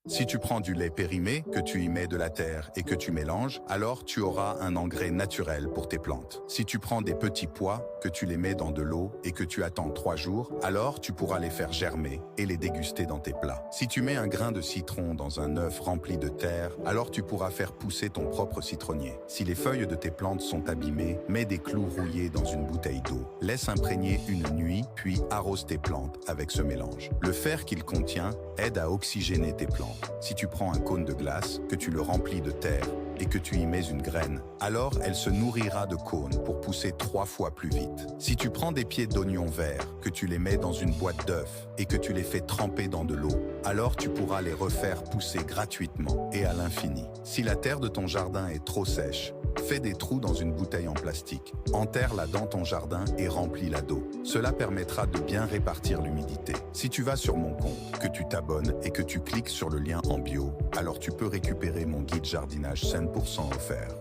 Si tu prends du lait périmé, que tu y mets de la terre et que tu mélanges, alors tu auras un engrais naturel pour tes plantes. Si tu prends des petits pois, que tu les mets dans de l'eau et que tu attends 3 jours, alors tu pourras les faire germer et les déguster dans tes plats. Si tu mets un grain de citron dans un œuf rempli de terre, alors tu pourras faire pousser ton propre citronnier. Si les feuilles de tes plantes sont abîmées, mets des clous rouillés dans une bouteille d'eau. Laisse imprégner une nuit, puis arrose tes plantes avec ce mélange. Le fer qu'il contient aide à oxygéner tes plantes. Si tu prends un cône de glace, que tu le remplis de terre et que tu y mets une graine, alors elle se nourrira de cônes pour pousser 3 fois plus vite. Si tu prends des pieds d'oignons verts, que tu les mets dans une boîte d'œufs et que tu les fais tremper dans de l'eau, alors tu pourras les refaire pousser gratuitement et à l'infini. Si la terre de ton jardin est trop sèche, fais des trous dans une bouteille en plastique, enterre-la dans ton jardin et remplis-la d'eau. Cela permettra de bien répartir l'humidité. Si tu vas sur mon compte, que tu t'abonnes et que tu cliques sur le lien en bio, alors tu peux récupérer mon guide jardinage 100% offert.